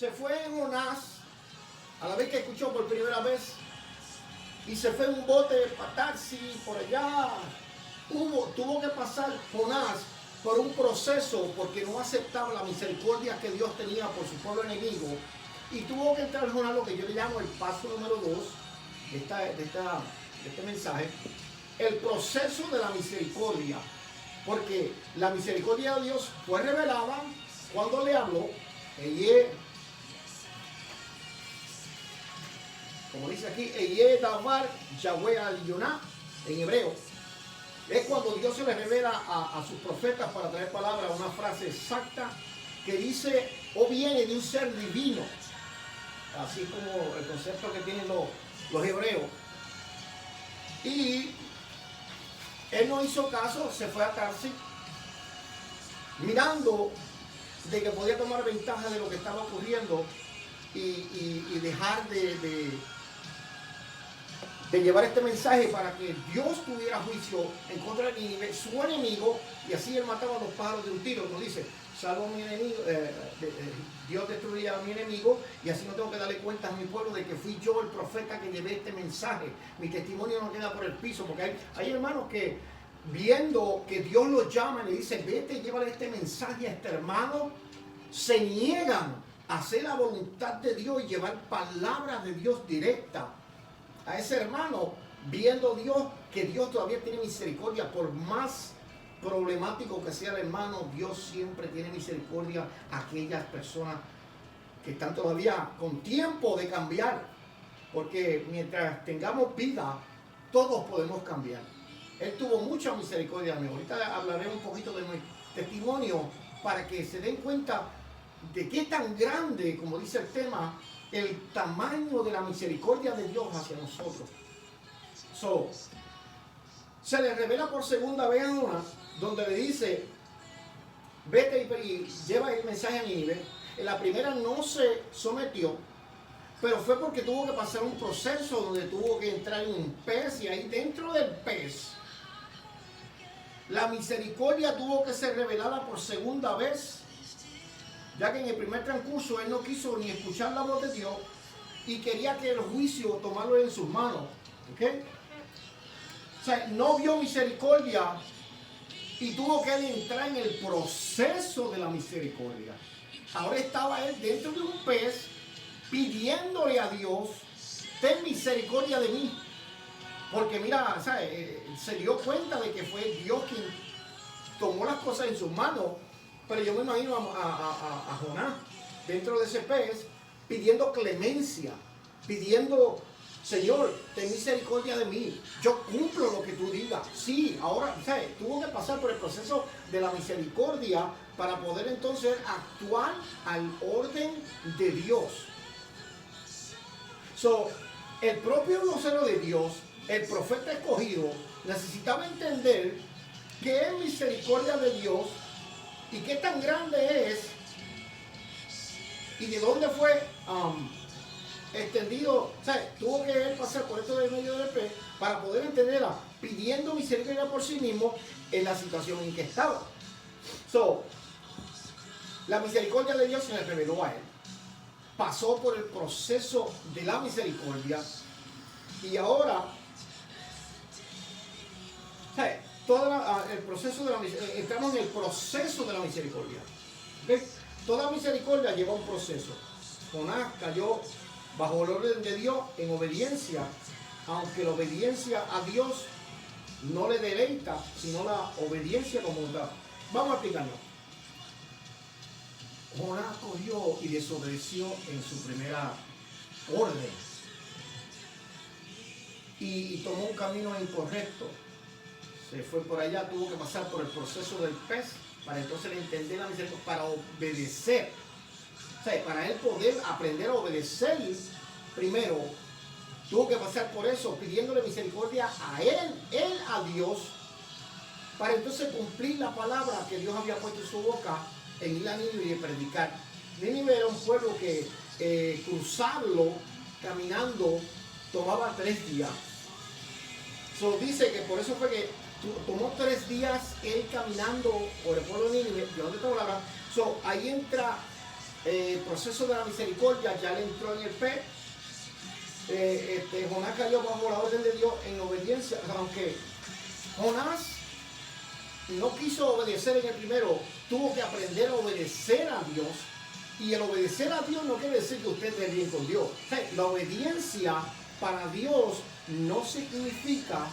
se fue Jonás, a la vez que escuchó por primera vez, y se fue en un bote para Tarsis, por allá. Tuvo que pasar Jonás por un proceso porque no aceptaba la misericordia que Dios tenía por su pueblo enemigo. Y tuvo que entrar Jonás, lo que yo le llamo el paso número 2 de este mensaje, el proceso de la misericordia. Porque la misericordia de Dios fue revelada cuando le habló, como dice aquí, Eye Davar Yahweh al Yoná, en hebreo. Es cuando Dios se le revela a sus profetas para traer palabras, una frase exacta que dice, o viene de un ser divino, así como el concepto que tienen los hebreos. Y él no hizo caso, se fue a Tarsis, mirando de que podía tomar ventaja de lo que estaba ocurriendo y dejar de llevar este mensaje para que Dios tuviera juicio en contra de Nínive, su enemigo, y así él mataba a los pájaros de un tiro, como dice, salvo a mi enemigo, Dios destruía a mi enemigo, y así no tengo que darle cuenta a mi pueblo de que fui yo el profeta que llevé este mensaje. Mi testimonio no queda por el piso, porque hay hermanos que viendo que Dios los llama y le dice, vete y llévale este mensaje a este hermano, se niegan a hacer la voluntad de Dios y llevar palabras de Dios directa a ese hermano, viendo Dios que Dios todavía tiene misericordia. Por más problemático que sea el hermano, Dios siempre tiene misericordia a aquellas personas que están todavía con tiempo de cambiar, porque mientras tengamos vida todos podemos cambiar. Él tuvo mucha misericordia de mí. Ahorita hablaré un poquito de mi testimonio para que se den cuenta de qué tan grande, como dice el tema, el tamaño de la misericordia de Dios hacia nosotros. Se le revela por segunda vez a Jonás, donde le dice, vete y lleva el mensaje a Nínive. En la primera no se sometió, pero fue porque tuvo que pasar un proceso donde tuvo que entrar en un pez, y ahí dentro del pez la misericordia tuvo que ser revelada por segunda vez, ya que en el primer transcurso él no quiso ni escuchar la voz de Dios y quería que el juicio tomarlo en sus manos. ¿Okay? O sea, no vio misericordia y tuvo que entrar en el proceso de la misericordia. Ahora estaba él dentro de un pez pidiéndole a Dios, ten misericordia de mí. Porque mira, se dio cuenta de que fue Dios quien tomó las cosas en sus manos. Pero yo me imagino a Jonás dentro de ese pez pidiendo clemencia, pidiendo, Señor, ten misericordia de mí, yo cumplo lo que tú digas. Sí, ahora, tuvo que pasar por el proceso de la misericordia para poder entonces actuar al orden de Dios. El propio vocero de Dios, el profeta escogido, necesitaba entender que es misericordia de Dios y qué tan grande es y de dónde fue extendido. Tuvo que él pasar por esto del medio del pez para poder entenderla, pidiendo misericordia por sí mismo en la situación en que estaba. La misericordia de Dios se le reveló a él. Pasó por el proceso de la misericordia y ahora el proceso de entramos en el proceso de la misericordia. ¿Okay? Toda misericordia lleva un proceso. Jonás cayó bajo el orden de Dios en obediencia, aunque la obediencia a Dios no le deleita, sino la obediencia como tal. Vamos a explicarlo. Jonás cogió y desobedeció en su primera orden y tomó un camino incorrecto. Se fue por allá, tuvo que pasar por el proceso del pez para entonces entender la misericordia, para obedecer. Para él poder aprender a obedecer primero, tuvo que pasar por eso, pidiéndole misericordia a él a Dios, para entonces cumplir la palabra que Dios había puesto en su boca en ir a Nínive y predicar. Nínive era un pueblo que cruzarlo caminando tomaba 3 días. Dice que por eso fue que tomó 3 días él caminando por el pueblo de Nínive. ¿De dónde está la palabra? Ahí entra el proceso de la misericordia ya le entró en el pez. Jonás cayó bajo la orden de Dios en obediencia, aunque Jonás no quiso obedecer en el primero, tuvo que aprender a obedecer a Dios. Y el obedecer a Dios no quiere decir que usted esté bien con Dios. O sea, la obediencia para Dios no significa,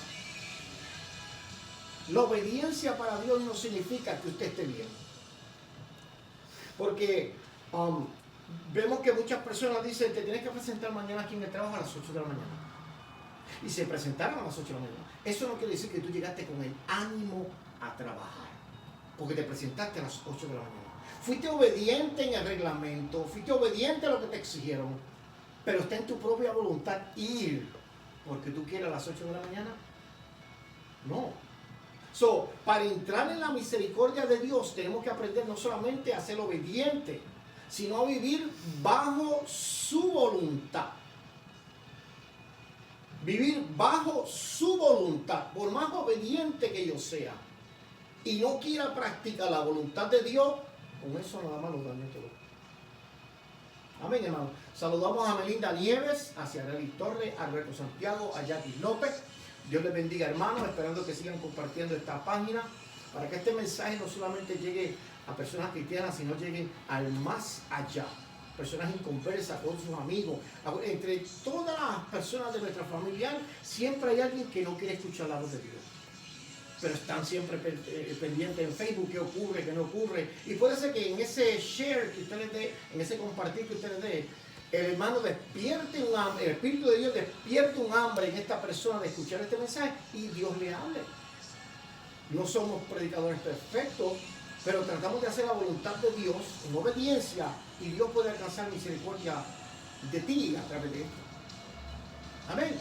la obediencia para Dios no significa que usted esté bien. Porque vemos que muchas personas dicen, te tienes que presentar mañana aquí en el trabajo a las 8 de la mañana. Y se presentaron a las 8 de la mañana. Eso no quiere decir que tú llegaste con el ánimo a trabajar, porque te presentaste a las 8 de la mañana. Fuiste obediente en el reglamento, fuiste obediente a lo que te exigieron, pero está en tu propia voluntad ir porque tú quieres a las 8 de la mañana. No. Para entrar en la misericordia de Dios tenemos que aprender no solamente a ser obediente, sino a vivir bajo su voluntad. Vivir bajo su voluntad, por más obediente que yo sea, y no quiera practicar la voluntad de Dios, con eso nada más lo daño todo. Amén, hermano. Saludamos a Melinda Nieves, a Ciarelli Torres, a Alberto Santiago, a Jackie López. Dios les bendiga, hermanos, esperando que sigan compartiendo esta página para que este mensaje no solamente llegue a personas cristianas, sino llegue al más allá. Personas inconversas, con sus amigos. Entre todas las personas de nuestra familia, siempre hay alguien que no quiere escuchar la voz de Dios. Pero están siempre pendientes en Facebook, qué ocurre, qué no ocurre. Y puede ser que en ese share que ustedes den, en ese compartir que ustedes den, el hermano despierte un hambre, el Espíritu de Dios despierte un hambre en esta persona de escuchar este mensaje y Dios le hable. No somos predicadores perfectos, pero tratamos de hacer la voluntad de Dios en obediencia y Dios puede alcanzar misericordia de ti a través de esto. Amén.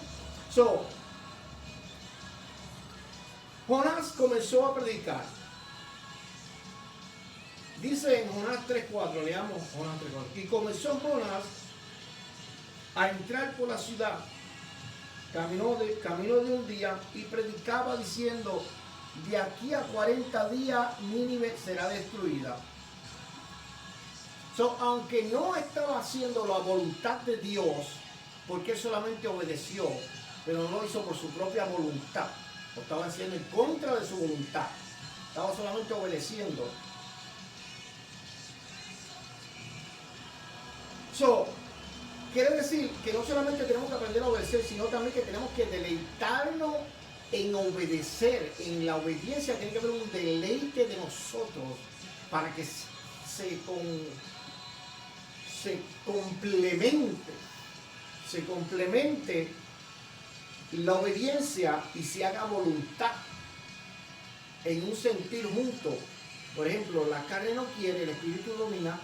Jonás comenzó a predicar. Dice en Jonás 3:4, leamos Jonás 3:4. Y comenzó Jonás a entrar por la ciudad. Caminó de un día y predicaba diciendo, de aquí a 40 días Nínive será destruida. Aunque no estaba haciendo la voluntad de Dios, porque él solamente obedeció, pero no lo hizo por su propia voluntad. Lo estaba haciendo en contra de su voluntad. Estaba solamente obedeciendo. Quiere decir que no solamente tenemos que aprender a obedecer, sino también que tenemos que deleitarnos en obedecer. En la obediencia tiene que haber un deleite de nosotros para que se complemente la obediencia y se haga voluntad en un sentir junto. Por ejemplo, la carne no quiere, el espíritu domina,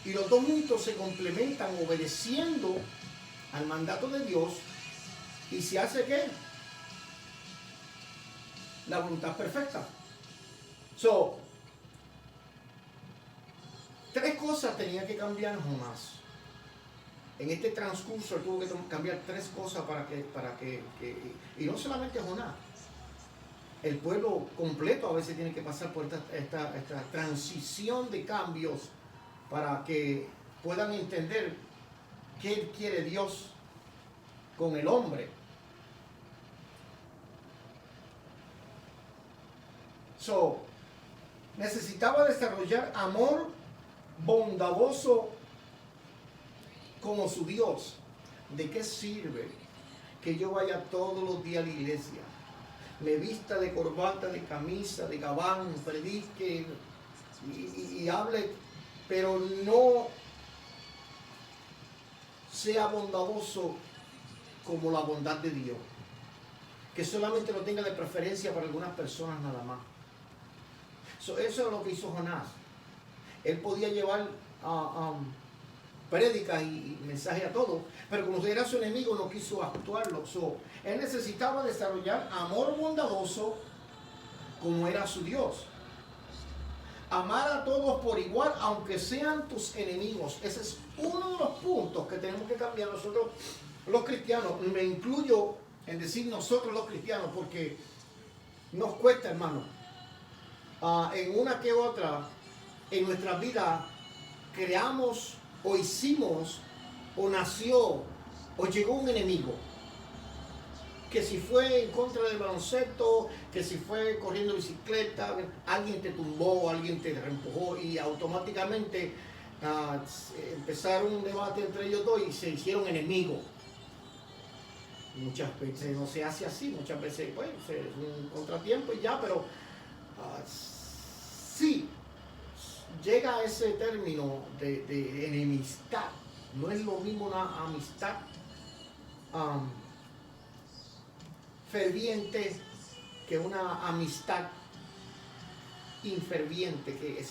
y los dos juntos se complementan obedeciendo al mandato de Dios. ¿Y se hace qué? La voluntad perfecta. Tres cosas tenía que cambiar Jonás. En este transcurso tuvo que cambiar tres cosas para que y no solamente Jonás, el pueblo completo a veces tiene que pasar por esta transición de cambios para que puedan entender qué quiere Dios con el hombre. Necesitaba desarrollar amor bondadoso como su Dios. ¿De qué sirve que yo vaya todos los días a la iglesia, me vista de corbata, de camisa, de gabán, predique y hable, pero no sea bondadoso como la bondad de Dios? Que solamente lo tenga de preferencia para algunas personas nada más. Eso es lo que hizo Jonás. Él podía llevar prédicas y mensajes a todos, pero como era su enemigo no quiso actuarlo. Él necesitaba desarrollar amor bondadoso como era su Dios. Amar a todos por igual, aunque sean tus enemigos. Ese es uno de los puntos que tenemos que cambiar nosotros los cristianos. Me incluyo en decir nosotros los cristianos, porque nos cuesta, hermano, en una que otra, en nuestra vida, creamos o hicimos, o nació, o llegó un enemigo. Que si fue en contra del baloncesto, que si fue corriendo bicicleta, alguien te tumbó, alguien te empujó y automáticamente empezaron un debate entre ellos dos y se hicieron enemigos. Muchas veces no se hace así, muchas veces pues es un contratiempo y ya, pero sí llega a ese término de enemistad. No es lo mismo una amistad ferviente que una amistad inferviente, que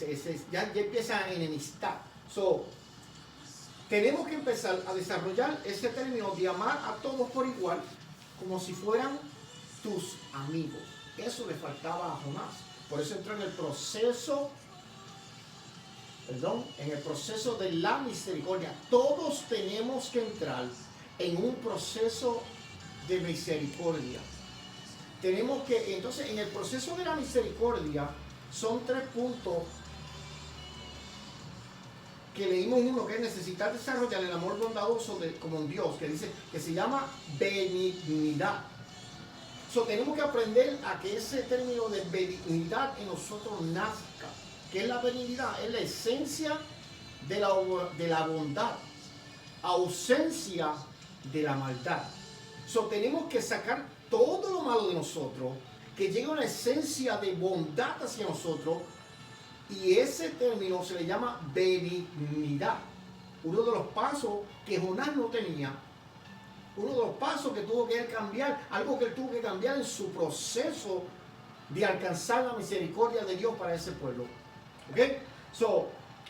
ya empieza enemistad. Tenemos que empezar a desarrollar ese término de amar a todos por igual, como si fueran tus amigos. Eso le faltaba a Jonás. Por eso entró en el proceso, en el proceso de la misericordia. Todos tenemos que entrar en un proceso de misericordia. Tenemos que, entonces, en el proceso de la misericordia, son 3 puntos que leímos. Uno que es necesitar desarrollar el amor bondadoso como un Dios, que dice que se llama benignidad. Tenemos que aprender a que ese término de benignidad en nosotros nazca. ¿Qué es la benignidad? Es la esencia de la bondad, ausencia de la maldad. Tenemos que sacar todo lo malo de nosotros, que llegue una esencia de bondad hacia nosotros, y ese término se le llama benignidad. Uno de los pasos que Jonás no tenía, uno de los pasos que tuvo que cambiar, algo que él tuvo que cambiar en su proceso de alcanzar la misericordia de Dios para ese pueblo. ¿Ok?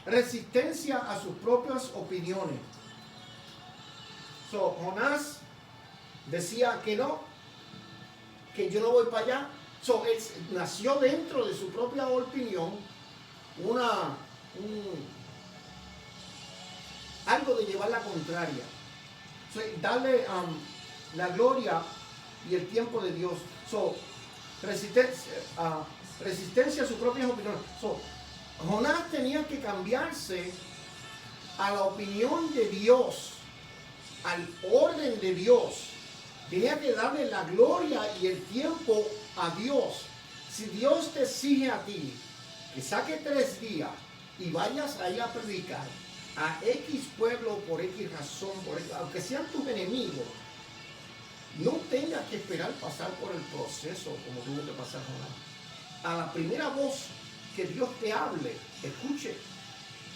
Resistencia a sus propias opiniones. Jonás decía que no, que yo no voy para allá. Él nació dentro de su propia opinión algo de llevar la contraria. Darle la gloria y el tiempo de Dios. Resistencia a sus propias opiniones. Jonás tenía que cambiarse a la opinión de Dios, al orden de Dios. Tenía que darle la gloria y el tiempo a Dios. Si Dios te exige a ti que saque 3 días y vayas a ir a predicar a X pueblo por X razón, aunque sean tus enemigos, no tengas que esperar pasar por el proceso como tuvo que pasar Jonás. A la primera voz que Dios te hable, escuche.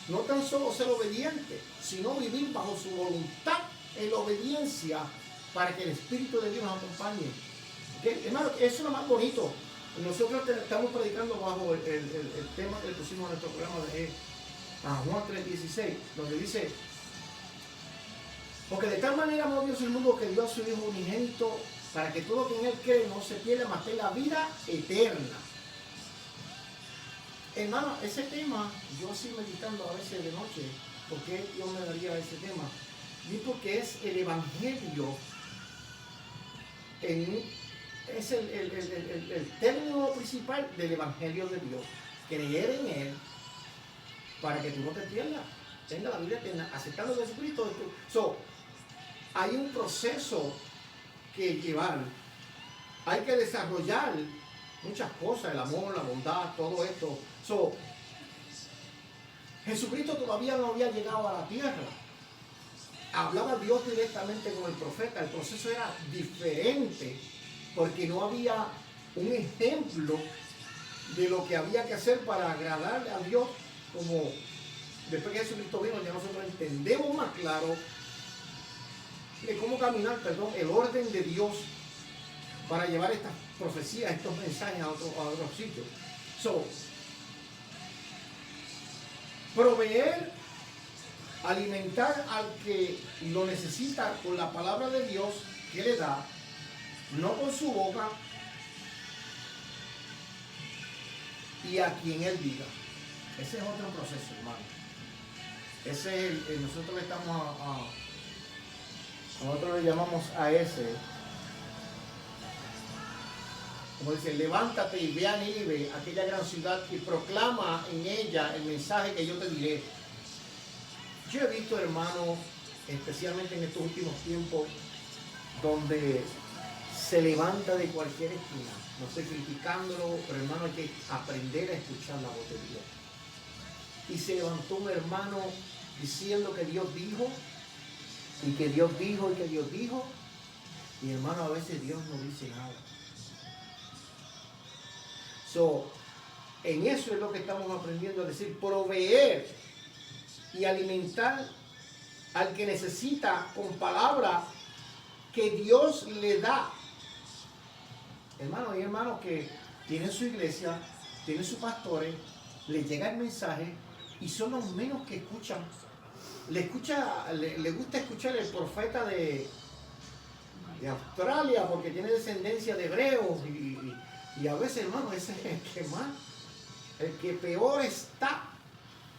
No tan solo ser obediente, sino vivir bajo su voluntad en la obediencia, para que el Espíritu de Dios nos acompañe. Hermano, eso es lo más bonito. Nosotros estamos predicando bajo el tema que le pusimos a nuestro programa de Juan 3:16, donde dice: porque de tal manera amó Dios el mundo que dio a su Hijo unigénito, para que todo quien en él cree no se pierda, mas tenga vida eterna. Hermano, ese tema, yo sigo meditando a veces de noche, porque Dios me daría ese tema. Y porque es el Evangelio, es el término principal del Evangelio de Dios. Creer en Él para que tú no te pierdas, tenga la vida eterna, aceptando a Jesucristo. Hay un proceso que llevar, hay que desarrollar muchas cosas, el amor, la bondad, todo esto. Jesucristo todavía no había llegado a la tierra. Hablaba Dios directamente con el profeta. El proceso era diferente porque no había un ejemplo de lo que había que hacer para agradarle a Dios. Como después que Jesucristo vino, ya nosotros entendemos más claro de cómo caminar, el orden de Dios para llevar estas profecías, estos mensajes a otros sitios. Proveer, alimentar al que lo necesita con la palabra de Dios que le da, no con su boca, y a quien él diga. Ese es otro proceso, hermano. Ese es nosotros le estamos nosotros le llamamos a ese, como dice: levántate y ve a Nínive, aquella gran ciudad, y proclama en ella el mensaje que yo te diré. Yo he visto, hermanos, especialmente en estos últimos tiempos, donde se levanta de cualquier esquina. No estoy criticándolo, pero hermano, hay que aprender a escuchar la voz de Dios. Y se levantó un hermano diciendo que Dios dijo, y que Dios dijo, y que Dios dijo. Y hermano, a veces Dios no dice nada. En eso es lo que estamos aprendiendo, a decir, proveer y alimentar al que necesita con palabra que Dios le da. Hermanos, hay hermanos que tienen su iglesia, tienen sus pastores, les llega el mensaje y son los menos que escuchan. Le gusta escuchar el profeta de Australia porque tiene descendencia de hebreos y a veces, hermano, ese es el que más, el que peor está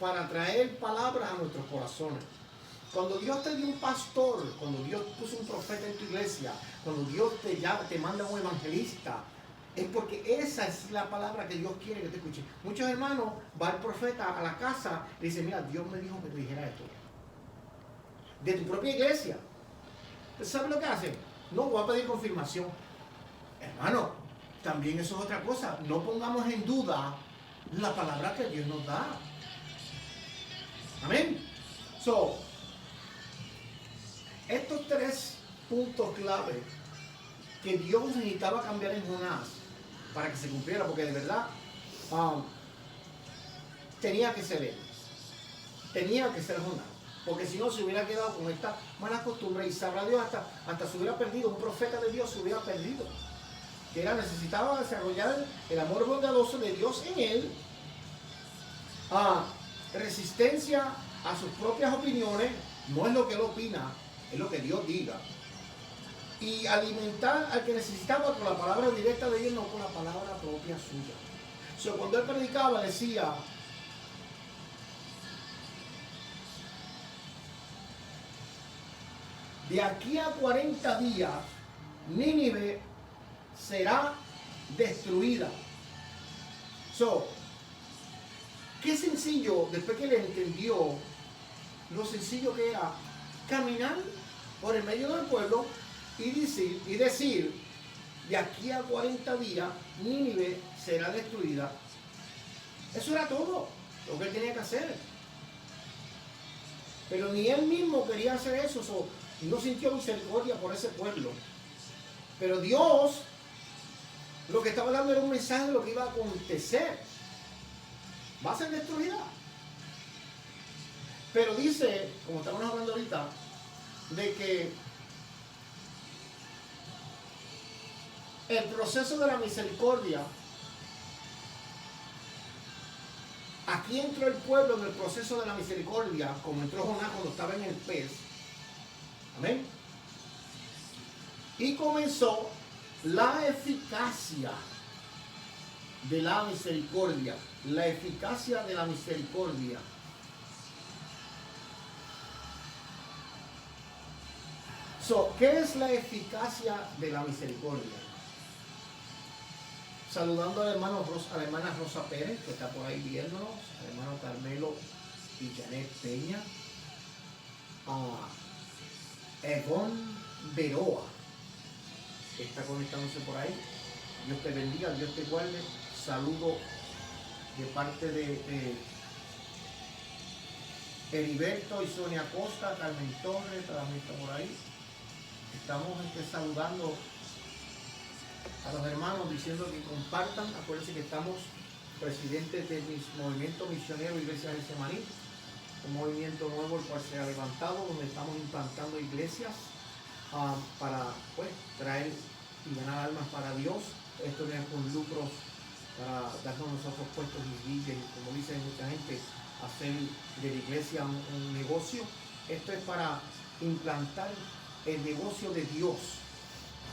para traer palabras a nuestros corazones. Cuando Dios te dio un pastor, cuando Dios puso un profeta en tu iglesia, cuando Dios te manda un evangelista, es porque esa es la palabra que Dios quiere que te escuche. Muchos hermanos, va el profeta a la casa y dice, mira, Dios me dijo que te dijera esto. De tu propia iglesia. ¿Sabes lo que hacen? No, voy a pedir confirmación. Hermano, también eso es otra cosa. No pongamos en duda la palabra que Dios nos da. Amén. Estos 3 puntos clave que Dios necesitaba cambiar en Jonás para que se cumpliera, porque de verdad tenía que ser él. Tenía que ser Jonás. Porque si no se hubiera quedado con esta mala costumbre y sabrá Dios hasta se hubiera perdido, un profeta de Dios se hubiera perdido. Que necesitaba desarrollar el amor bondadoso de Dios en él, resistencia a sus propias opiniones, no es lo que él opina, es lo que Dios diga. Y alimentar al que necesitaba con la palabra directa de Dios, no con la palabra propia suya. Cuando él predicaba decía, de aquí a 40 días, Nínive será destruida. Qué sencillo, después que le entendió lo sencillo que era caminar por el medio del pueblo y decir, de aquí a 40 días, Nínive será destruida. Eso era todo lo que él tenía que hacer. Pero ni él mismo quería hacer eso. No sintió misericordia por ese pueblo. Pero Dios lo que estaba dando era un mensaje de lo que iba a acontecer. Va a ser destruida. Pero dice, como estamos hablando ahorita, de que el proceso de la misericordia, aquí entró el pueblo en el proceso de la misericordia, como entró Jonás cuando estaba en el pez. Amén. Y comenzó la eficacia de la misericordia. La eficacia de la misericordia. ¿Qué es la eficacia de la misericordia? Saludando a la hermana Rosa Pérez, que está por ahí viéndonos, al hermano Carmelo y Janet Peña, a Evon Veroa, que está conectándose por ahí. Dios te bendiga, Dios te guarde. Saludo de parte de Heriberto y Sonia Costa, Carmen Torres, también está por ahí. Estamos saludando a los hermanos diciendo que compartan. Acuérdense que estamos presidentes del movimiento misionero Iglesia de Semaní, un movimiento nuevo el cual se ha levantado, donde estamos implantando iglesias para traer y ganar almas para Dios. Esto viene con lucros para darnos nosotros puestos y como dicen mucha gente, hacer de la iglesia un negocio. Esto es para implantar el negocio de Dios,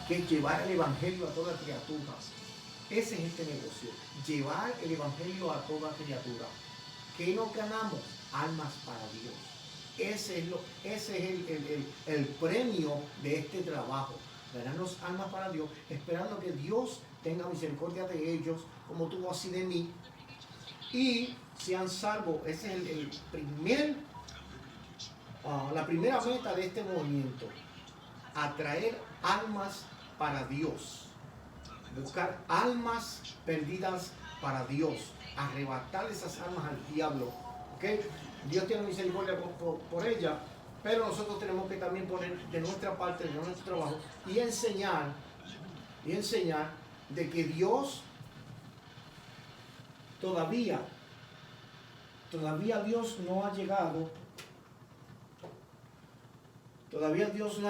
que es llevar el evangelio a toda criatura. Ese es este negocio, llevar el evangelio a toda criatura. ¿Qué nos ganamos? Almas para Dios. Ese es el premio de este trabajo, ganarnos almas para Dios, esperando que Dios tenga misericordia de ellos, como tuvo así de mí, y sean salvos. Ese es el primer la primera meta de este movimiento, atraer almas para Dios, buscar almas perdidas para Dios, arrebatar esas almas al diablo, ¿ok? Dios tiene misericordia por ella, pero nosotros tenemos que también poner de nuestra parte, de nuestro trabajo, y enseñar de que Dios todavía Dios no ha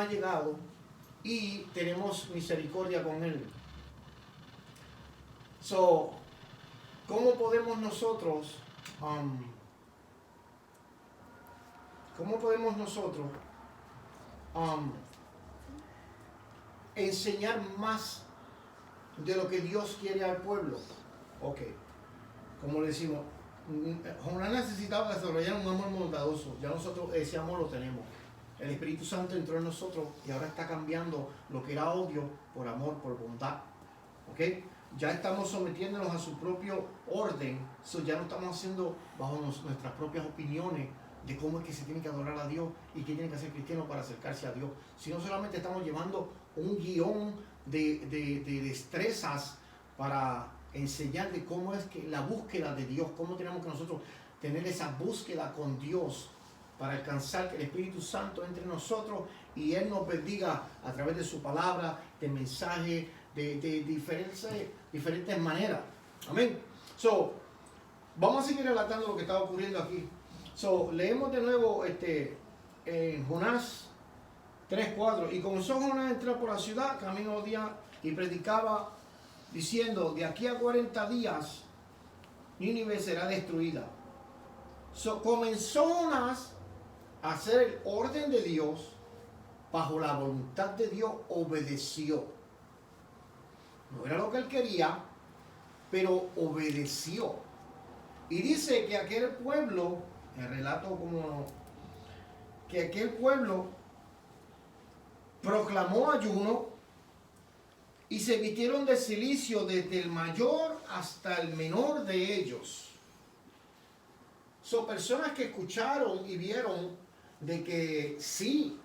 llegado, y tenemos misericordia con Él. So, ¿cómo podemos nosotros enseñar más de lo que Dios quiere al pueblo? Ok, como le decimos, Jonás necesitaba desarrollar un amor bondadoso. Ya nosotros ese amor lo tenemos. El Espíritu Santo entró en nosotros y ahora está cambiando lo que era odio por amor, por bondad. ¿Ok? Ya estamos sometiéndonos a su propio orden. Ya no estamos haciendo bajo nuestras propias opiniones de cómo es que se tiene que adorar a Dios y qué tiene que hacer cristiano para acercarse a Dios. Sino solamente estamos llevando un guión de destrezas para enseñar de cómo es que la búsqueda de Dios, cómo tenemos que nosotros tener esa búsqueda con Dios para alcanzar que el Espíritu Santo entre nosotros y Él nos bendiga a través de su palabra, de mensaje, de diferentes maneras. Amén. So, vamos a seguir relatando lo que está ocurriendo aquí. So, leemos de nuevo en Jonás 3:4. Y comenzó Jonás a entrar por la ciudad, camino día, y predicaba diciendo: de aquí a 40 días Nínive será destruida. So, comenzó Jonás a hacer el orden de Dios, bajo la voluntad de Dios obedeció. No era lo que él quería, pero obedeció. Y dice que aquel pueblo, el relato como que aquel pueblo proclamó ayuno y se vistieron de cilicio desde el mayor hasta el menor de ellos. Son personas que escucharon y vieron de que sí,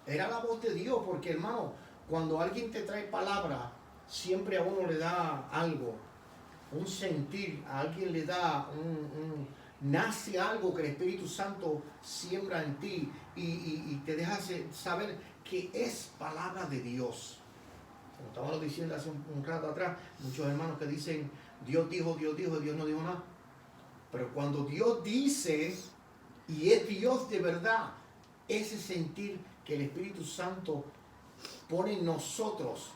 era la voz de Dios, porque hermano, cuando alguien te trae palabra, siempre a uno le da algo, un sentir, a alguien le da nace algo que el Espíritu Santo siembra en ti y te deja saber que es palabra de Dios. Como estábamos diciendo hace un rato atrás, muchos hermanos que dicen Dios dijo, y Dios no dijo nada. Pero cuando Dios dice y es Dios de verdad, ese sentir que el Espíritu Santo pone en nosotros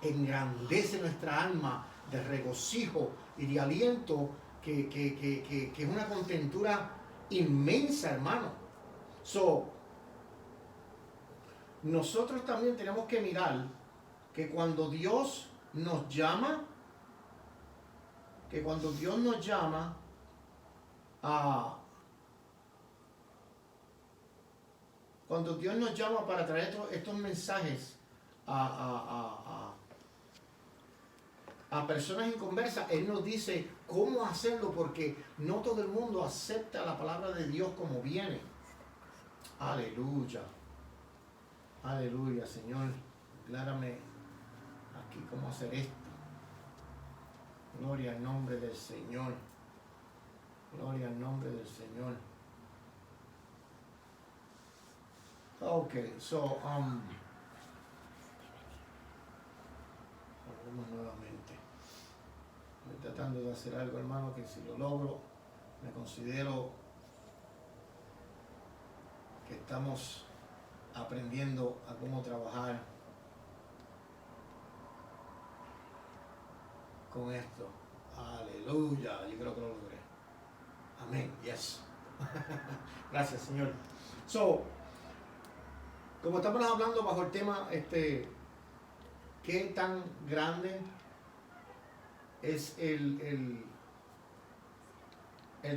engrandece nuestra alma de regocijo y de aliento, que es una contentura inmensa, hermano. So, nosotros también tenemos que mirar que cuando Dios nos llama, cuando Dios nos llama para traer estos mensajes a personas inconversas, Él nos dice cómo hacerlo, porque no todo el mundo acepta la palabra de Dios como viene. Aleluya. Aleluya, Señor. Aclárame aquí cómo hacer esto. Gloria al nombre del Señor. Gloria al nombre del Señor. Ok, so, volvemos nuevamente. Estoy tratando de hacer algo, hermano, que si lo logro, me considero que estamos aprendiendo a cómo trabajar con esto. Aleluya, yo creo que lo logré. Amén, yes. Gracias, Señor. So, como estamos hablando bajo el tema, ¿qué tan grande es el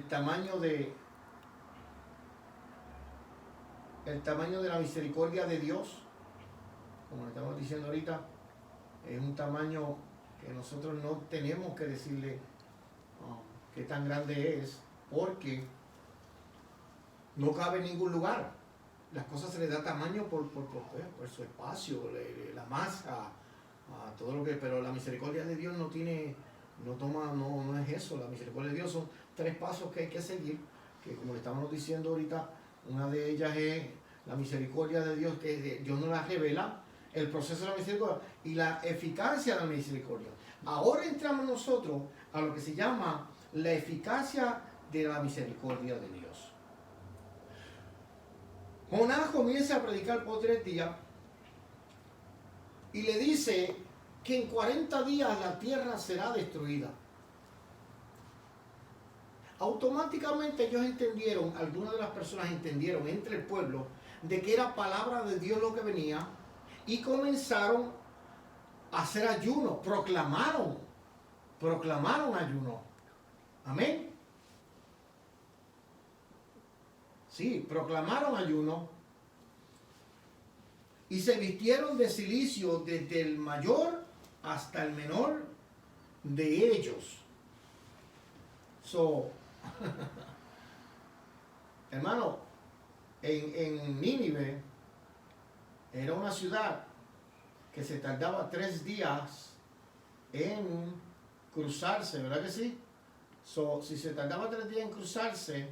tamaño de la misericordia de Dios? Como le estamos diciendo ahorita, es un tamaño que nosotros no tenemos que decirle qué tan grande es, porque no cabe en ningún lugar. las cosas se les da tamaño por su espacio, la masa, todo lo que, pero la misericordia de Dios no es eso. La misericordia de Dios son 3 pasos que hay que seguir, que como le estábamos diciendo ahorita, una de ellas es la misericordia de Dios, que Dios nos la revela, el proceso de la misericordia y la eficacia de la misericordia. Ahora entramos nosotros a lo que se llama la eficacia de la misericordia de Dios. Jonás comienza a predicar por 3 días y le dice que en 40 días la tierra será destruida. Automáticamente ellos entendieron, algunas de las personas entendieron entre el pueblo, de que era palabra de Dios lo que venía, y comenzaron a hacer ayuno, proclamaron ayuno. Amén. Sí, proclamaron ayuno y se vistieron de cilicio desde el mayor hasta el menor de ellos. Hermano, en Nínive era una ciudad que se tardaba 3 días en cruzarse, ¿verdad que sí? Si se tardaba 3 días en cruzarse,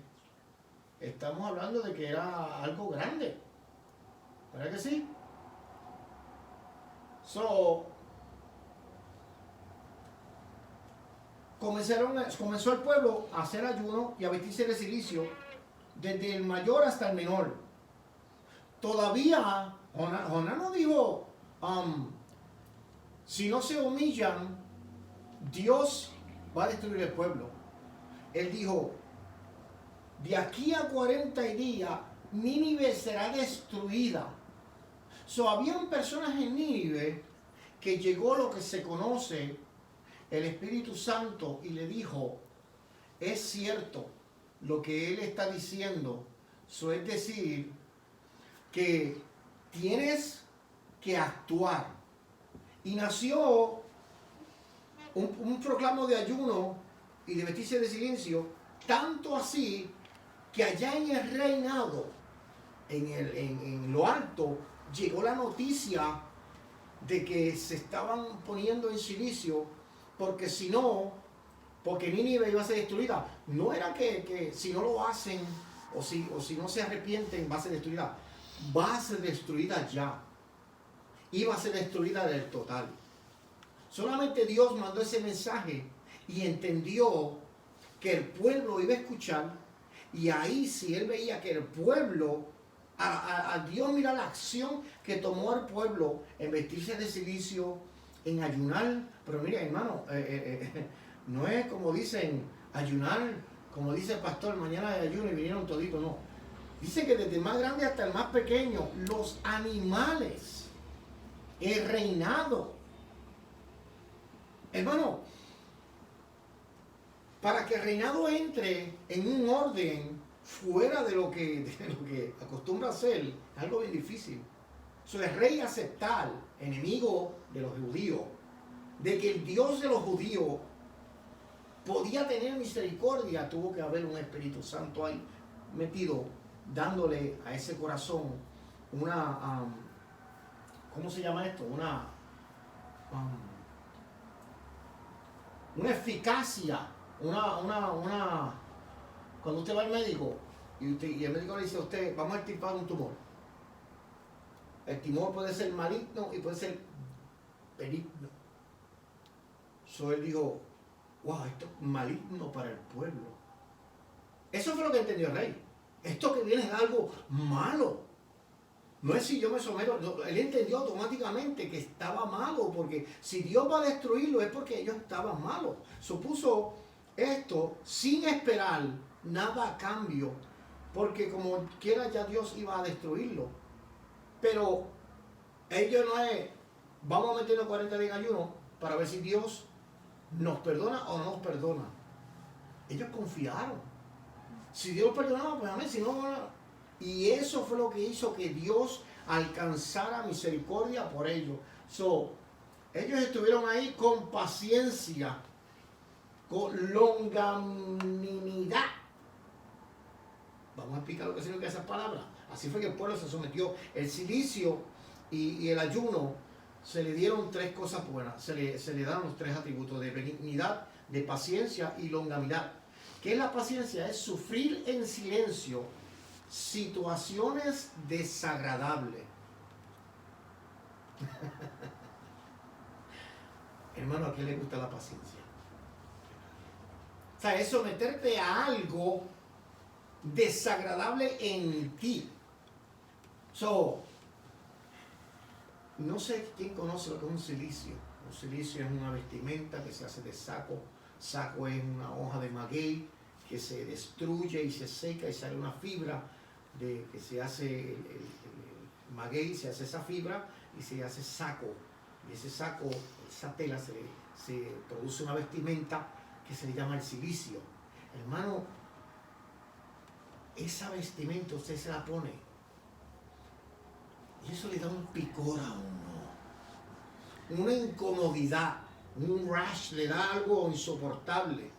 estamos hablando de que era algo grande, ¿verdad que sí? Comenzó el pueblo a hacer ayuno y a vestirse de cilicio, desde el mayor hasta el menor. Todavía, Jonás no dijo, si no se humillan, Dios va a destruir el pueblo. Él dijo, de aquí a 40 días, Nínive será destruida. Habían personas en Nínive que llegó lo que se conoce el Espíritu Santo y le dijo, es cierto lo que él está diciendo. Es decir, que tienes que actuar. Y nació un proclamo de ayuno y de vestirse de silencio, tanto así que allá en el reinado, en lo alto, llegó la noticia de que se estaban poniendo en silicio, porque Nínive iba a ser destruida. No era que si no lo hacen o si no se arrepienten va a ser destruida. Va a ser destruida ya. Iba a ser destruida del total. Solamente Dios mandó ese mensaje y entendió que el pueblo iba a escuchar, y ahí si él veía que el pueblo, a Dios mira la acción que tomó el pueblo en vestirse de cilicio, en ayunar. Pero mira, hermano, no es como dicen ayunar, como dice el pastor, mañana de ayuno y vinieron toditos, no. Dice que desde el más grande hasta el más pequeño, los animales, el reinado. Hermano, para que el reinado entre en un orden fuera de lo que acostumbra hacer, es algo bien difícil. El rey aceptar, enemigo de los judíos, de que el Dios de los judíos podía tener misericordia, tuvo que haber un Espíritu Santo ahí metido, dándole a ese corazón una, ¿cómo se llama esto? Una eficacia, cuando usted va al médico y el médico le dice a usted, vamos a extirpar un tumor. El tumor puede ser maligno y puede ser benigno. Él dijo, wow, esto es maligno para el pueblo. Eso fue lo que entendió el rey. Esto que viene es algo malo. No es si yo me someto. No, él entendió automáticamente que estaba malo, porque si Dios va a destruirlo es porque ellos estaban malos. Supuso esto sin esperar nada a cambio, porque como quiera ya Dios iba a destruirlo. Pero ellos no es, vamos a meternos 40 días en ayuno para ver si Dios nos perdona o no nos perdona. Ellos confiaron. Si Dios perdonaba, pues amén, si no, y eso fue lo que hizo que Dios alcanzara misericordia por ellos. Ellos estuvieron ahí con paciencia, con longanimidad. Vamos a explicar lo que significa esas palabras. Así fue que el pueblo se sometió. El cilicio y el ayuno se le dieron tres cosas buenas. Se le dan los tres atributos de benignidad, de paciencia y longanimidad. ¿Qué es la paciencia? Es sufrir en silencio situaciones desagradables. Hermano, ¿a quién le gusta la paciencia? O sea, es someterte a algo desagradable en ti. No sé quién conoce lo que es un cilicio. Un cilicio es una vestimenta que se hace de saco. Saco es una hoja de maguey que se destruye y se seca y sale una fibra de que se hace el maguey, se hace esa fibra y se hace saco. Y ese saco, esa tela, se produce una vestimenta que se le llama el cilicio. Hermano, esa vestimenta usted se la pone y eso le da un picor a uno, una incomodidad, un rash, le da algo insoportable.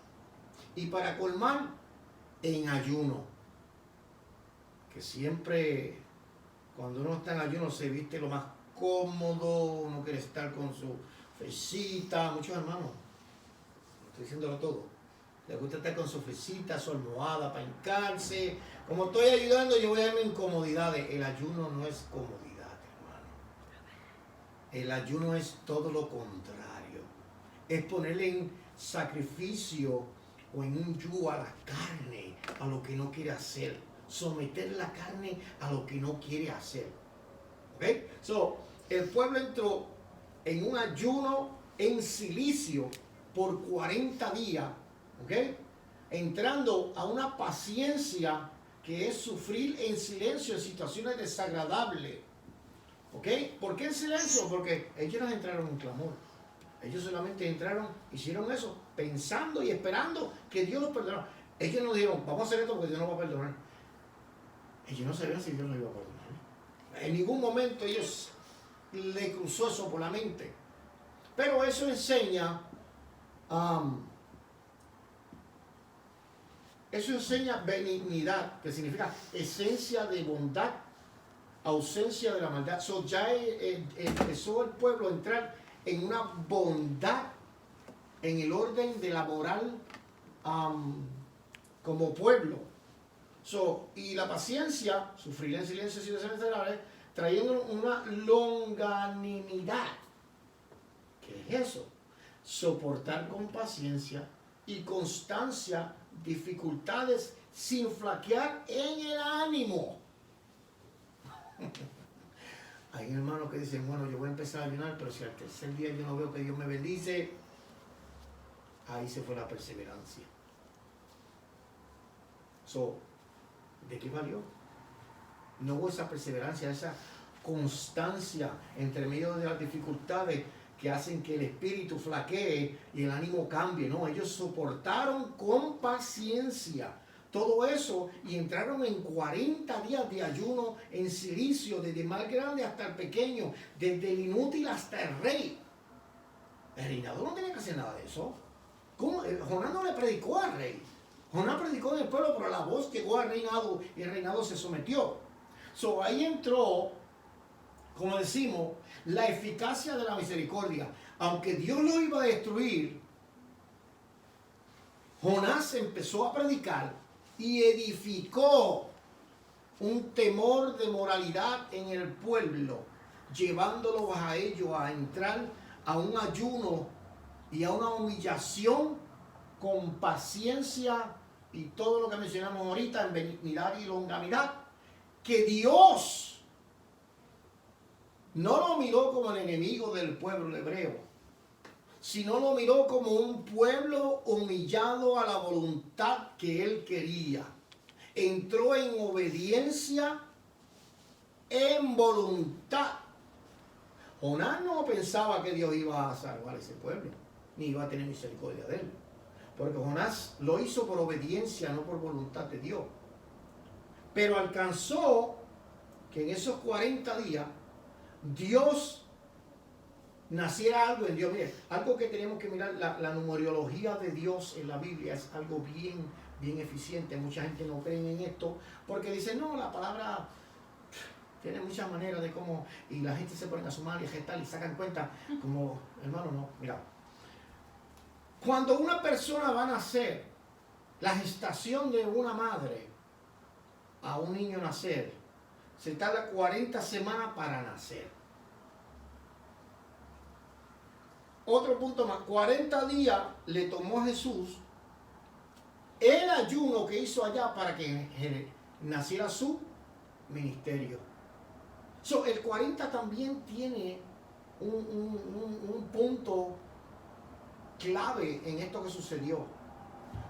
Y para colmar, en ayuno, que siempre cuando uno está en ayuno se viste lo más cómodo, uno quiere estar con su fresita. Muchos hermanos, estoy diciéndolo todo, les gusta estar con su fresita, su almohada para hincarse. Como estoy ayudando, yo voy a darme incomodidades. El ayuno no es comodidad, hermano. El ayuno es todo lo contrario. Es ponerle en sacrificio o en un yugo a la carne, a lo que no quiere hacer. Someter la carne a lo que no quiere hacer. ¿Ok? El pueblo entró en un ayuno en silicio por 40 días. ¿Ok? Entrando a una paciencia que es sufrir en silencio en situaciones desagradables. ¿Ok? ¿Por qué en silencio? Porque ellos no entraron en clamor. Ellos solamente entraron, hicieron eso, pensando y esperando que Dios los perdonara. Ellos no dijeron, vamos a hacer esto porque Dios nos va a perdonar. Ellos no sabían si Dios nos iba a perdonar. En ningún momento ellos le cruzó eso por la mente. Pero eso enseña benignidad, que significa esencia de bondad, ausencia de la maldad. Ya empezó el pueblo a entrar en una bondad en el orden de la moral como pueblo. Y la paciencia, sufrir en silencio situaciones desagradables, trayendo una longanimidad. ¿Qué es eso? Soportar con paciencia y constancia dificultades sin flaquear en el ánimo. Hay hermanos que dicen, bueno, yo voy a empezar a ayunar, pero si al tercer día yo no veo que Dios me bendice, ahí se fue la perseverancia. ¿De qué valió? No hubo esa perseverancia, esa constancia entre medio de las dificultades que hacen que el espíritu flaquee y el ánimo cambie. No, ellos soportaron con paciencia todo eso y entraron en 40 días de ayuno en silicio, desde el más grande hasta el pequeño, desde el inútil hasta el rey. El reinado no tenía que hacer nada de eso. ¿Cómo? Jonás no le predicó al rey. Jonás predicó en el pueblo, pero la voz llegó al reinado y el reinado se sometió. Ahí entró, como decimos, la eficacia de la misericordia. Aunque Dios lo iba a destruir, Jonás empezó a predicar y edificó un temor de moralidad en el pueblo, llevándolos a ellos a entrar a un ayuno y a una humillación con paciencia y todo lo que mencionamos ahorita en benignidad y longanimidad, que Dios no lo miró como el enemigo del pueblo hebreo, sino lo miró como un pueblo humillado a la voluntad que él quería. Entró en obediencia, en voluntad. Jonás no pensaba que Dios iba a salvar a ese pueblo, ni iba a tener misericordia de él. Porque Jonás lo hizo por obediencia, no por voluntad de Dios. Pero alcanzó que en esos 40 días Dios naciera algo en Dios. Mire, algo que tenemos que mirar, la numerología de Dios en la Biblia es algo bien eficiente. Mucha gente no cree en esto porque dice, no, la palabra Tiene muchas maneras de cómo, y la gente se pone a sumar y a gestar y sacan cuenta, como, hermano, no, mira. Cuando una persona va a nacer, la gestación de una madre a un niño nacer, se tarda 40 semanas para nacer. Otro punto más, 40 días le tomó a Jesús el ayuno que hizo allá para que naciera su ministerio. El 40 también tiene un punto clave en esto que sucedió.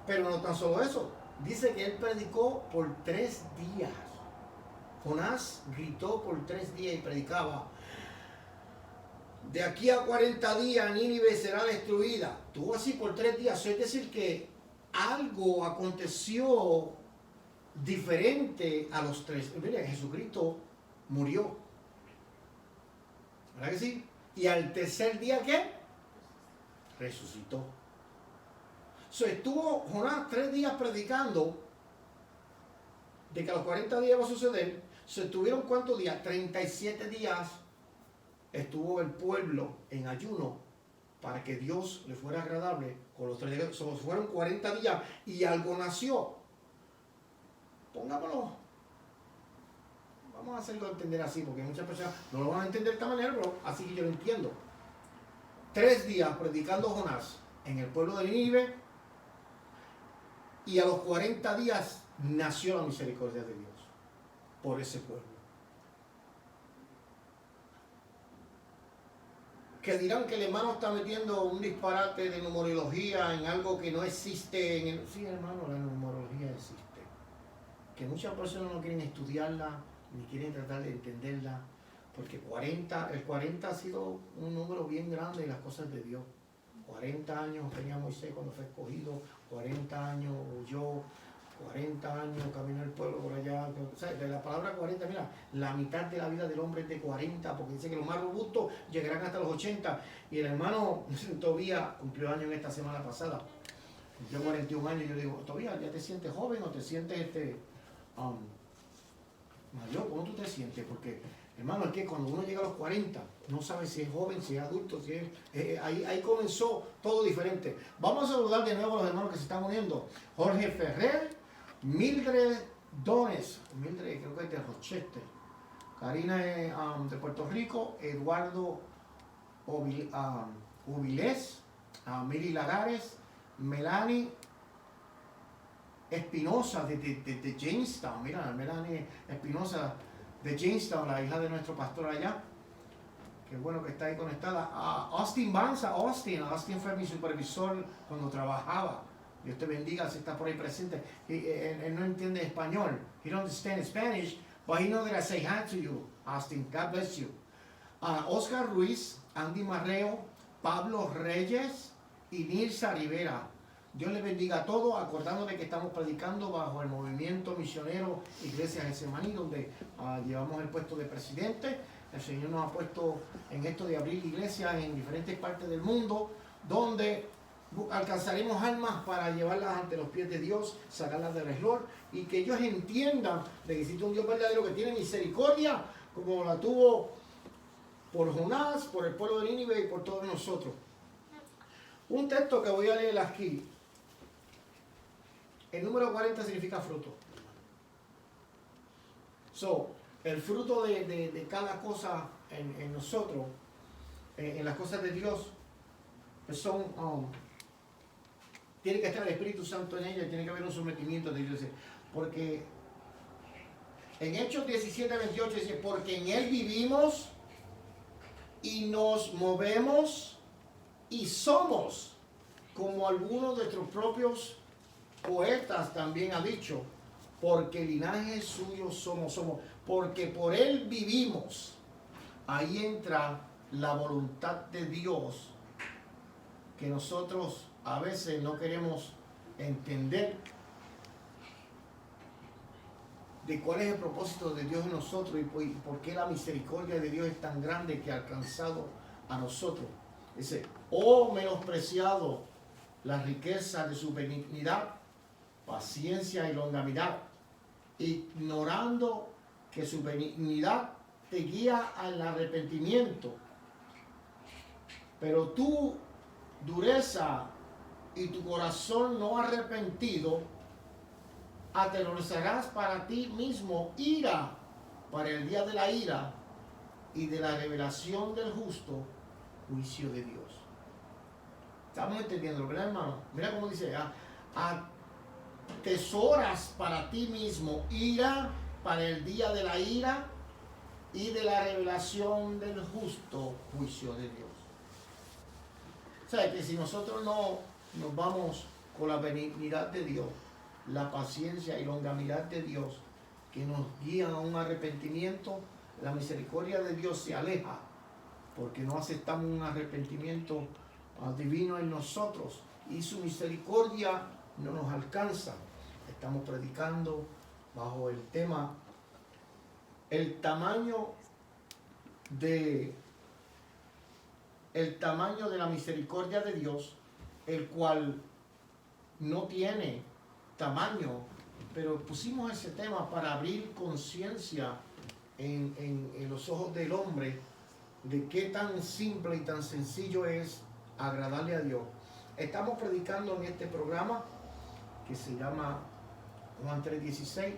Pero no tan solo eso, dice que él predicó por 3 días. Jonás gritó por 3 días y predicaba: de aquí a 40 días Nínive será destruida. Tuvo así por 3 días. Es decir que algo aconteció diferente a los 3. Mira, Jesucristo murió, ¿verdad que sí? Y al tercer día, ¿qué? Resucitó. Estuvo Jonás 3 días predicando de que a los 40 días va a suceder. ¿Estuvieron cuántos días? 37 días estuvo el pueblo en ayuno para que Dios le fuera agradable con los 3 días. Fueron 40 días y algo nació. Pongámoslo. Vamos a hacerlo entender así, porque muchas personas no lo van a entender de esta manera, pero así que yo lo entiendo. 3 días predicando Jonás en el pueblo de Nínive, y a los 40 días nació la misericordia de Dios por ese pueblo. Que dirán que el hermano está metiendo un disparate de numerología en algo que no existe. Sí, hermano, la numerología existe. Que muchas personas no quieren estudiarla, ni quieren tratar de entenderla, porque el 40 ha sido un número bien grande en las cosas de Dios. 40 años tenía Moisés cuando fue escogido, 40 años huyó, 40 años caminó el pueblo por allá. O sea, de la palabra 40, mira, la mitad de la vida del hombre es de 40, porque dice que los más robustos llegarán hasta los 80. Y el hermano Tobías cumplió años en esta semana pasada. Cumplió 41 años y yo digo: Tobías, ¿ya te sientes joven o te sientes mayor? ¿Cómo tú te sientes? Porque, hermano, es que cuando uno llega a los 40, no sabe si es joven, si es adulto, si es... ahí comenzó todo diferente. Vamos a saludar de nuevo a los hermanos que se están uniendo. Jorge Ferrer, Mildred Dones, Mildred creo que es de Rochester, Karina de Puerto Rico, Eduardo Ubilés, Mili Lagares, Melanie Espinosa de Jamestown. Mira, Melanie Espinosa de Jamestown, la hija de nuestro pastor allá. Qué bueno que está ahí conectada. Austin Banza, Austin fue mi supervisor cuando trabajaba. Dios te bendiga si está por ahí presente. Él no entiende español. He don't understand Spanish, but he knows that I say hi to you, Austin. God bless you. Oscar Ruiz, Andy Marreo, Pablo Reyes y Nilsa Rivera. Dios les bendiga a todos, acordándole que estamos predicando bajo el movimiento misionero Iglesia Getsemaní, donde llevamos el puesto de presidente. El Señor nos ha puesto en esto de abrir iglesias en diferentes partes del mundo, donde alcanzaremos almas para llevarlas ante los pies de Dios, sacarlas del error, y que ellos entiendan de que existe un Dios verdadero que tiene misericordia, como la tuvo por Jonás, por el pueblo de Nínive y por todos nosotros. Un texto que voy a leer aquí. El número 40 significa fruto. El fruto de cada cosa en nosotros, en las cosas de Dios, son, tiene que estar el Espíritu Santo en ella, tiene que haber un sometimiento de Dios. Porque en Hechos 17:28 dice: porque en Él vivimos y nos movemos y somos, como algunos de nuestros propios poetas también ha dicho, porque linaje suyo somos, porque por Él vivimos. Ahí entra la voluntad de Dios, que nosotros a veces no queremos entender, de cuál es el propósito de Dios en nosotros y por qué la misericordia de Dios es tan grande que ha alcanzado a nosotros. Dice: oh, menospreciado la riqueza de su benignidad, paciencia y longanimidad, ignorando que su benignidad te guía al arrepentimiento. Pero tu dureza y tu corazón no arrepentido, atemorizarás para ti mismo ira para el día de la ira y de la revelación del justo juicio de Dios. ¿Estamos entendiendo, verdad, hermano? Mira cómo dice, atesoras para ti mismo ira para el día de la ira y de la revelación del justo juicio de Dios. O sea, que si nosotros no nos vamos con la benignidad de Dios, la paciencia y longanimidad de Dios, que nos guían a un arrepentimiento, la misericordia de Dios se aleja, porque no aceptamos un arrepentimiento divino en nosotros, y su misericordia no nos alcanza. Estamos predicando bajo el tema el tamaño de la misericordia de Dios, el cual no tiene tamaño, pero pusimos ese tema para abrir conciencia en los ojos del hombre de qué tan simple y tan sencillo es agradarle a Dios. Estamos predicando en este programa que se llama Juan 3:16,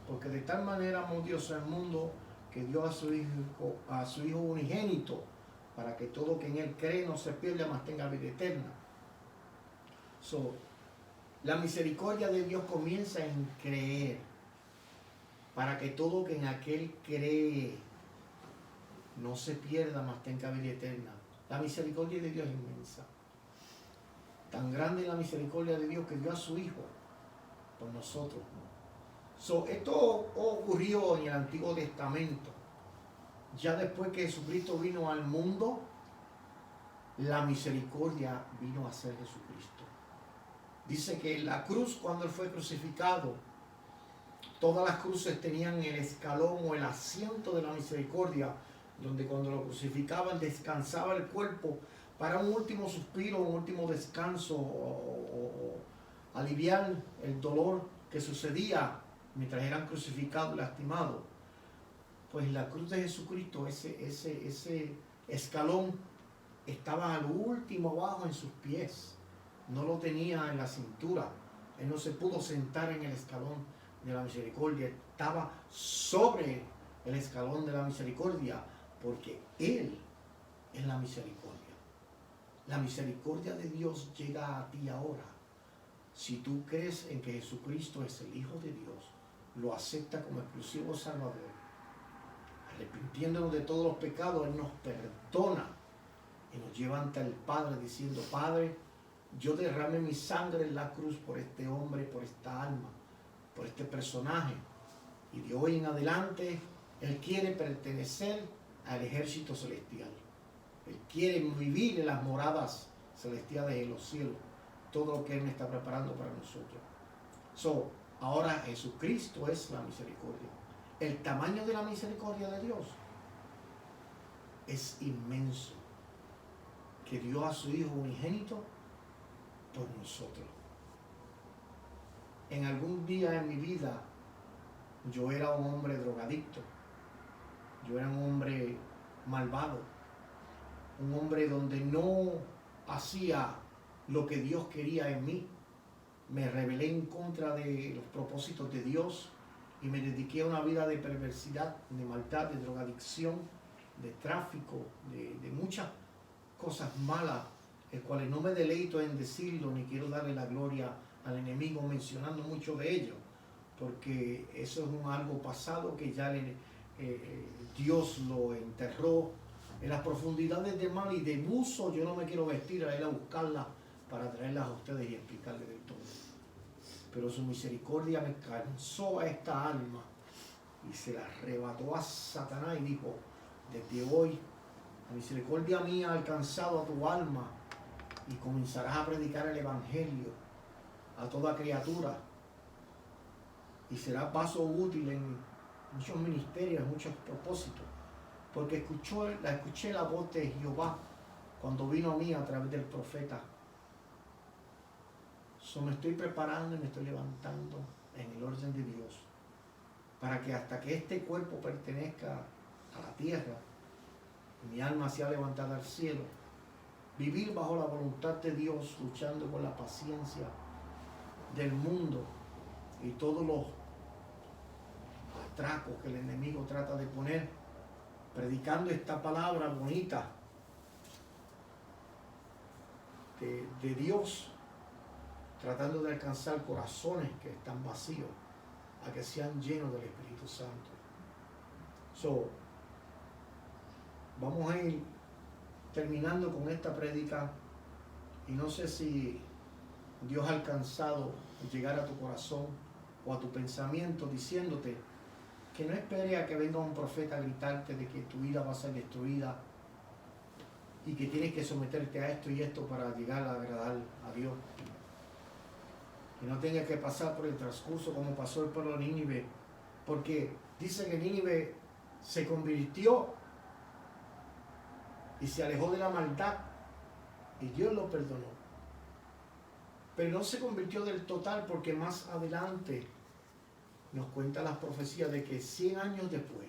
porque de tal manera amó Dios al mundo que dio a su hijo unigénito, para que todo que en él cree no se pierda, mas tenga vida eterna. La misericordia de Dios comienza en creer, para que todo que en aquel cree no se pierda, mas tenga vida eterna. La misericordia de Dios es inmensa. Tan grande es la misericordia de Dios que dio a su Hijo por nosotros. Esto ocurrió en el Antiguo Testamento. Ya después que Jesucristo vino al mundo, la misericordia vino a ser Jesucristo. Dice que en la cruz, cuando Él fue crucificado, todas las cruces tenían el escalón o el asiento de la misericordia, donde cuando lo crucificaban descansaba el cuerpo para un último suspiro, un último descanso, o aliviar el dolor que sucedía mientras eran crucificados y lastimados. Pues la cruz de Jesucristo, ese escalón estaba al último abajo en sus pies, no lo tenía en la cintura. Él no se pudo sentar en el escalón de la misericordia, estaba sobre el escalón de la misericordia, porque Él es la misericordia. La misericordia de Dios llega a ti ahora. Si tú crees en que Jesucristo es el Hijo de Dios, lo acepta como exclusivo Salvador, arrepintiéndonos de todos los pecados, Él nos perdona y nos lleva ante el Padre diciendo: Padre, yo derramé mi sangre en la cruz por este hombre, por esta alma, por este personaje, y de hoy en adelante Él quiere pertenecer al ejército celestial. Él quiere vivir en las moradas celestiales en los cielos, todo lo que Él me está preparando para nosotros. Ahora Jesucristo es la misericordia. El tamaño de la misericordia de Dios es inmenso, que dio a su Hijo unigénito por nosotros. En algún día en mi vida yo era un hombre drogadicto, yo era un hombre malvado, un hombre donde no hacía lo que Dios quería en mí. Me rebelé en contra de los propósitos de Dios y me dediqué a una vida de perversidad, de maldad, de drogadicción, de tráfico, de muchas cosas malas, las cuales no me deleito en decirlo ni quiero darle la gloria al enemigo mencionando mucho de ello, porque eso es algo pasado que ya Dios lo enterró en las profundidades del mal, y de buzo yo no me quiero vestir a ir a buscarla para traerlas a ustedes y explicarles de todo. Pero su misericordia me cansó a esta alma y se la arrebató a Satanás y dijo: desde hoy la misericordia mía ha alcanzado a tu alma y comenzarás a predicar el evangelio a toda criatura y será paso útil en muchos ministerios, en muchos propósitos, porque escuché la voz de Jehová cuando vino a mí a través del profeta. Me estoy preparando y me estoy levantando en el orden de Dios, para que hasta que este cuerpo pertenezca a la tierra, mi alma se ha levantado al cielo. Vivir bajo la voluntad de Dios, luchando con la paciencia del mundo y todos los atracos que el enemigo trata de poner, predicando esta palabra bonita de Dios, tratando de alcanzar corazones que están vacíos, a que sean llenos del Espíritu Santo. Vamos a ir terminando con esta prédica, y no sé si Dios ha alcanzado llegar a tu corazón o a tu pensamiento, diciéndote que no espere a que venga un profeta a gritarte de que tu vida va a ser destruida y que tienes que someterte a esto y esto para llegar a agradar a Dios. Que no tengas que pasar por el transcurso como pasó el pueblo de Nínive, porque dice que Nínive se convirtió y se alejó de la maldad y Dios lo perdonó. Pero no se convirtió del total, porque más adelante nos cuenta las profecías de que 100 años después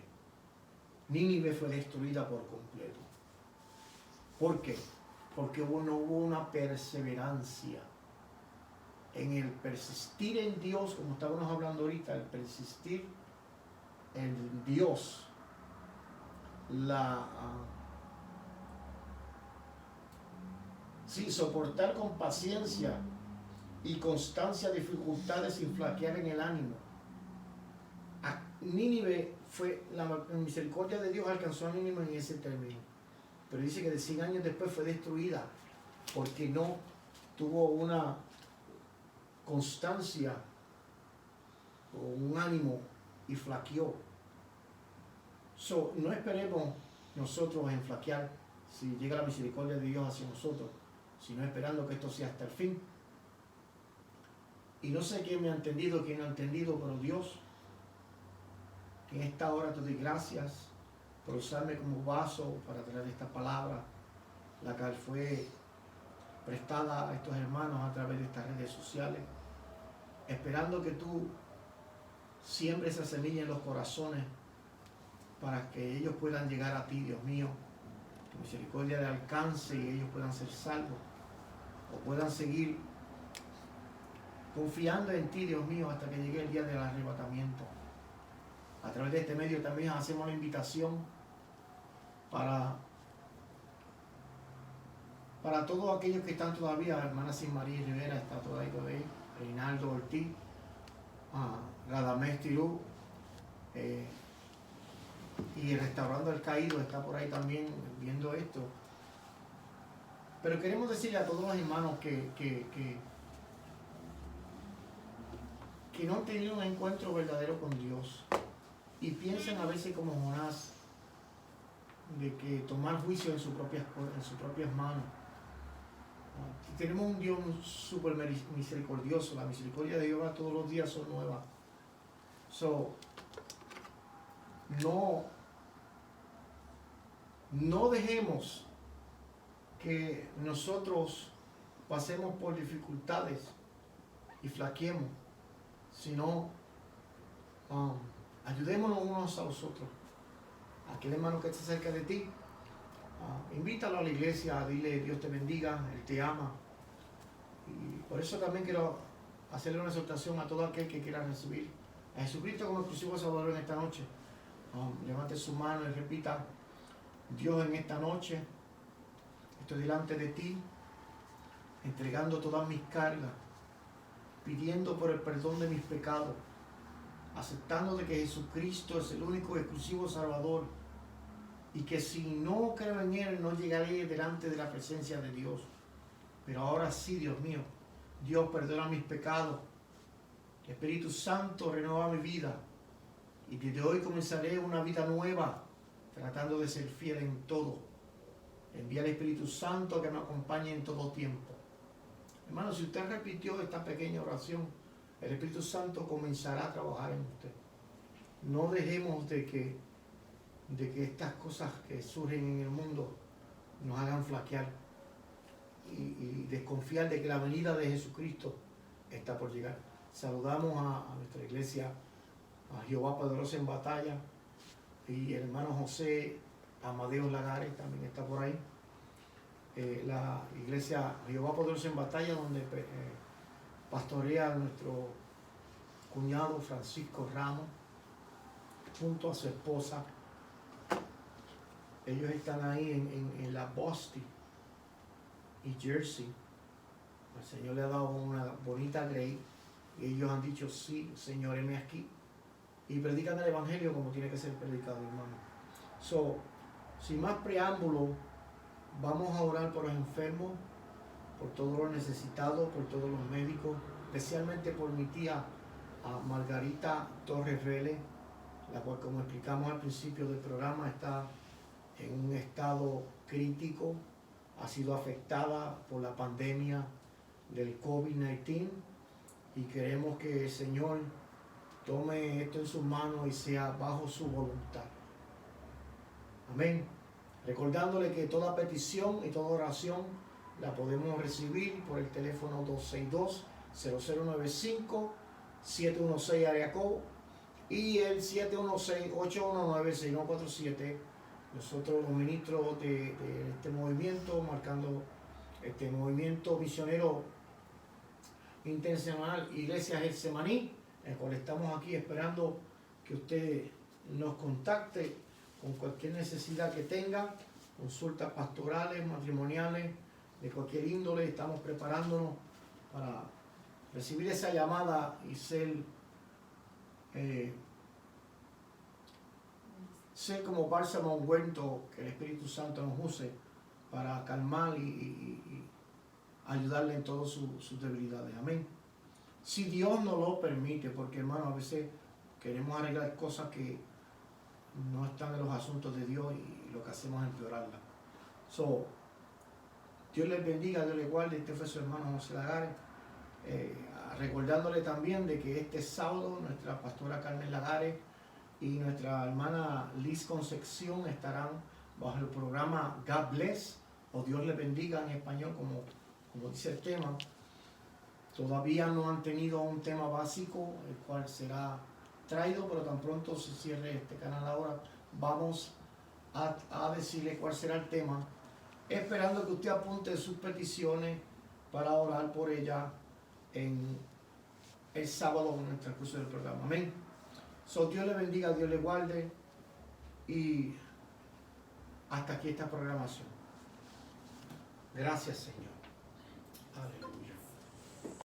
Nínive fue destruida por completo. ¿Por qué? Porque no hubo una perseverancia en el persistir en Dios, como estábamos hablando ahorita, el persistir en Dios, soportar con paciencia y constancia dificultades sin flaquear en el ánimo. A Nínive la misericordia de Dios alcanzó a Nínive en ese término, pero dice que de 100 años después fue destruida porque no tuvo una constancia o un ánimo y flaqueó. No esperemos nosotros en flaquear si llega la misericordia de Dios hacia nosotros, sino esperando que esto sea hasta el fin. Y no sé quién me ha entendido, quién no ha entendido, pero Dios, en esta hora te doy gracias por usarme como vaso para traer esta palabra, la cual fue prestada a estos hermanos a través de estas redes sociales, esperando que tú siembres esa semilla en los corazones para que ellos puedan llegar a ti, Dios mío, tu misericordia de alcance y ellos puedan ser salvos o puedan seguir confiando en ti, Dios mío, hasta que llegue el día del arrebatamiento. A través de este medio también hacemos la invitación para todos aquellos que están todavía. Hermana María Rivera está todavía ahí, Reinaldo Ortiz, Radamés Tirú, y Restaurando el Caído está por ahí también viendo esto. Pero queremos decirle a todos los hermanos que no han tenido un encuentro verdadero con Dios y piensan a veces como Jonás, de que tomar juicio en sus propias manos. Tenemos un Dios súper misericordioso. La misericordia de Dios todos los días son nuevas. No dejemos que nosotros pasemos por dificultades y flaqueemos, sino ayudémonos unos a los otros. Aquel hermano que esté cerca de ti, invítalo a la iglesia, dile Dios te bendiga, Él te ama. Y por eso también quiero hacerle una exhortación a todo aquel que quiera recibir a Jesucristo como exclusivo Salvador en esta noche. Levante su mano y repita: Dios, en esta noche estoy delante de ti, entregando todas mis cargas, pidiendo por el perdón de mis pecados, aceptando de que Jesucristo es el único exclusivo Salvador y que si no creo en Él no llegaré delante de la presencia de Dios. Pero ahora sí, Dios mío, Dios, perdona mis pecados, Espíritu Santo, renueva mi vida y desde hoy comenzaré una vida nueva, tratando de ser fiel en todo. Envía al Espíritu Santo que me acompañe en todo tiempo. Hermano, si usted repitió esta pequeña oración, el Espíritu Santo comenzará a trabajar en usted. No dejemos de que estas cosas que surgen en el mundo nos hagan flaquear y desconfiar de que la venida de Jesucristo está por llegar. Saludamos a nuestra iglesia, a Jehová Poderoso en Batalla, y el hermano José Amadeo Lagares también está por ahí. La iglesia Jehová Poderoso en Batalla, donde pastorea nuestro cuñado Francisco Ramos junto a su esposa. Ellos están ahí en la Boston y Jersey. El Señor le ha dado una bonita ley y ellos han dicho: sí, Señor, heme aquí. Y predican el Evangelio como tiene que ser predicado, hermano. Sin más preámbulo, vamos a orar por los enfermos, por todos los necesitados, por todos los médicos, especialmente por mi tía Margarita Torres Vélez, la cual, como explicamos al principio del programa, está en un estado crítico, ha sido afectada por la pandemia del COVID-19 y queremos que el Señor tome esto en sus manos y sea bajo su voluntad. Amén. Recordándole que toda petición y toda oración la podemos recibir por el teléfono 262-0095-716 área code y el 716-819-6147. Nosotros, los ministros de este movimiento, marcando este movimiento misionero intencional Iglesia Getsemaní, el cual estamos aquí esperando que usted nos contacte con cualquier necesidad que tenga, consultas pastorales, matrimoniales, de cualquier índole. Estamos preparándonos para recibir esa llamada y ser como bálsamo ungüento que el Espíritu Santo nos use para calmar y ayudarle en todas sus debilidades. Amén. Si Dios nos lo permite, porque hermano, a veces queremos arreglar cosas que no están en los asuntos de Dios y lo que hacemos es empeorarlas. Dios les bendiga, Dios les guarde. Este fue su hermano José Lagares, recordándole también de que este sábado nuestra pastora Carmen Lagares y nuestra hermana Liz Concepción estarán bajo el programa God Bless, o Dios les bendiga en español, como dice el tema. Todavía no han tenido un tema básico, el cual será traído, pero tan pronto se cierre este canal ahora, vamos a decirle cuál será el tema, esperando que usted apunte sus peticiones para orar por ella en el sábado en el transcurso del programa. Amén. Dios le bendiga, Dios le guarde, y hasta aquí esta programación. Gracias, Señor. Aleluya.